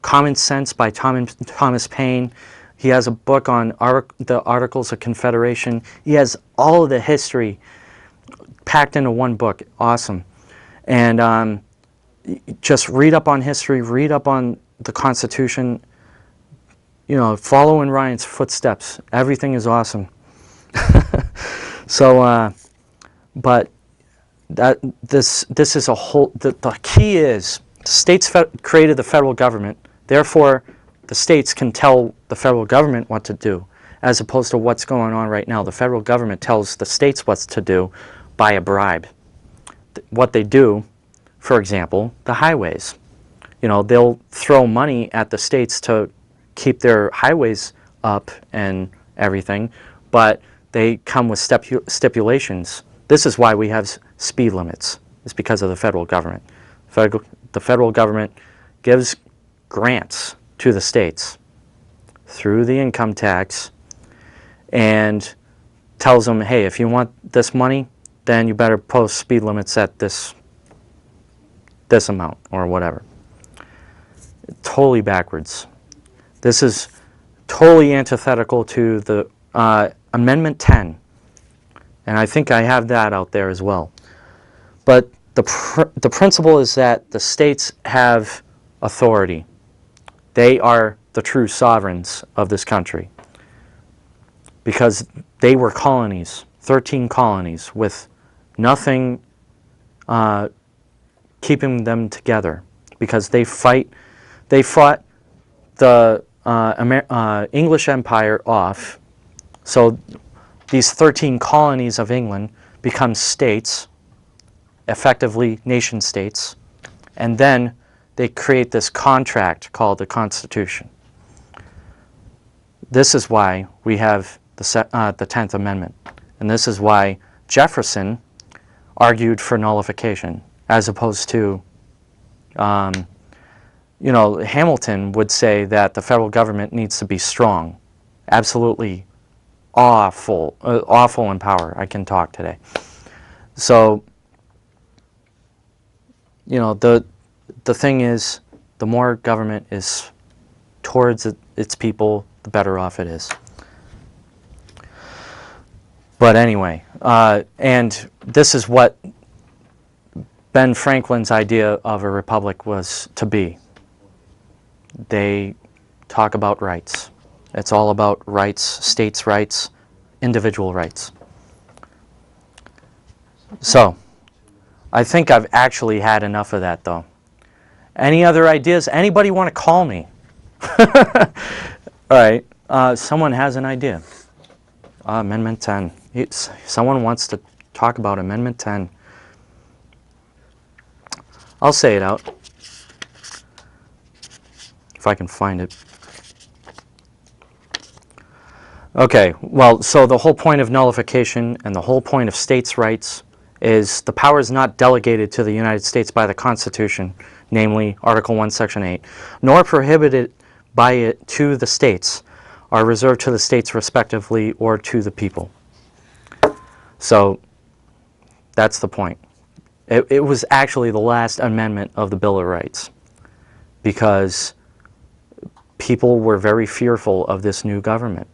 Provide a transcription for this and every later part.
Common Sense by Thomas Paine. He has a book on the Articles of Confederation. He has all of the history packed into one book. Awesome. And just read up on history, read up on the Constitution, you know, follow in Ryan's footsteps. Everything is awesome. So, but this is a whole, the key is, the states created the federal government, therefore the states can tell the federal government what to do, as opposed to what's going on right now. The federal government tells the states what to do by a bribe. What they do, for example, the highways. You know, they'll throw money at the states to keep their highways up and everything, but they come with stipulations. This is why we have speed limits. It's because of the federal government. The federal government gives grants to the states through the income tax and tells them, hey, if you want this money, then you better post speed limits at this amount or whatever. Totally backwards. This is totally antithetical to the Amendment 10. And I think I have that out there as well. But the principle is that the states have authority. They are the true sovereigns of this country. Because they were colonies, 13 colonies, with nothing keeping them together. Because they fought the English Empire off. So these 13 colonies of England become states, effectively nation states, and then they create this contract called the Constitution. This is why we have the 10th Amendment, and this is why Jefferson argued for nullification, as opposed to, you know, Hamilton would say that the federal government needs to be strong, absolutely awful in power. I can talk today. So, you know, the thing is, the more government is towards its people, the better off it is. But anyway, and this is what Ben Franklin's idea of a republic was to be. They talk about rights. It's all about rights, states' rights, individual rights. So, I think I've actually had enough of that, though. Any other ideas? Anybody want to call me? All right. Someone has an idea. Amendment 10. Someone wants to talk about Amendment 10. I'll say it out, if I can find it. Okay, well, so the whole point of nullification and the whole point of states' rights is the power is not delegated to the United States by the Constitution, namely Article 1, Section 8, nor prohibited by it to the states, are reserved to the states respectively or to the people. So that's the point. It was actually the last amendment of the Bill of Rights because people were very fearful of this new government.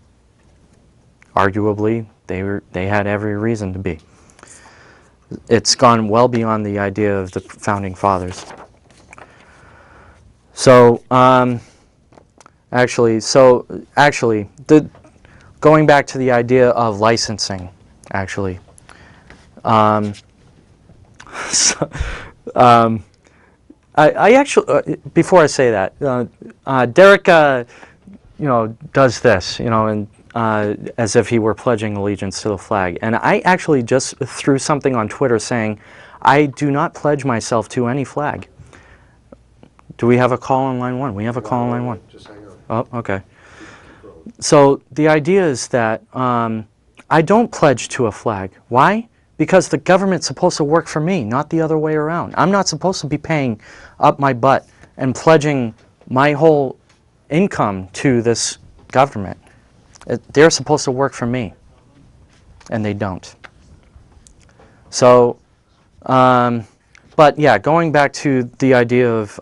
Arguably, they had every reason to be. It's gone well beyond the idea of the Founding Fathers. So, going back to the idea of licensing, actually, I actually, before I say that, Derek, you know, does this, you know, and as if he were pledging allegiance to the flag. And I actually just threw something on Twitter saying, I do not pledge myself to any flag. Do we have a call on line 1? We have a call on line 1. Just hang on. Oh, okay. So the idea is that I don't pledge to a flag. Why? Because the government's supposed to work for me, not the other way around. I'm not supposed to be paying up my butt and pledging my whole income to this government. They're supposed to work for me, and they don't. So But yeah, going back to the idea of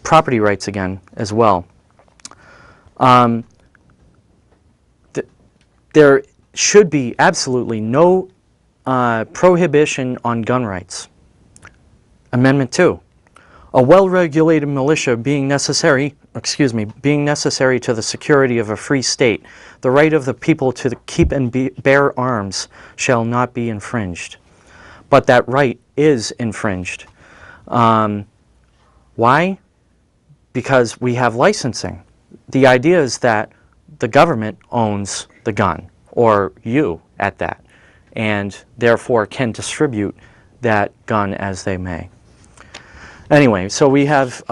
property rights again as well. There should be absolutely no prohibition on gun rights. Amendment 2. A well-regulated militia being necessary to the security of a free state, the right of the people to keep and bear arms shall not be infringed. But that right is infringed. Why? Because we have licensing. The idea is that the government owns the gun, or you at that, and therefore can distribute that gun as they may. Anyway, so we have,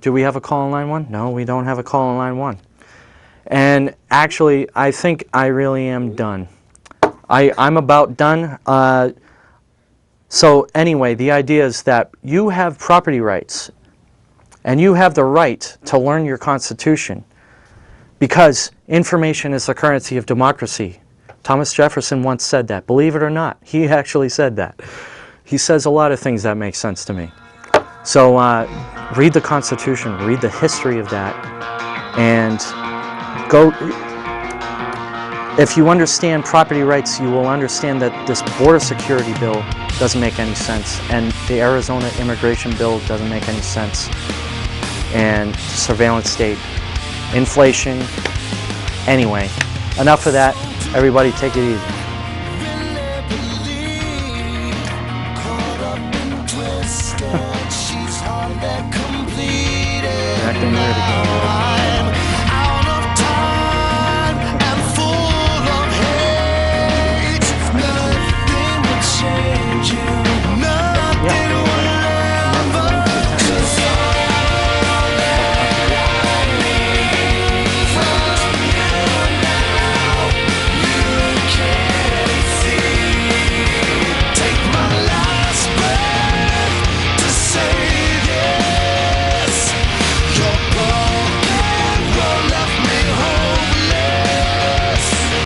do we have a call on line 1? No, we don't have a call on line 1. And actually, I think I really am done. I'm about done. So anyway, the idea is that you have property rights, and you have the right to learn your Constitution, because information is the currency of democracy. Thomas Jefferson once said that. Believe it or not, he actually said that. He says a lot of things that make sense to me. So read the Constitution, read the history of that, and go. If you understand property rights, you will understand that this border security bill doesn't make any sense, and the Arizona immigration bill doesn't make any sense, and surveillance state, inflation. Anyway, enough of that. Everybody take it easy. Acting weird again.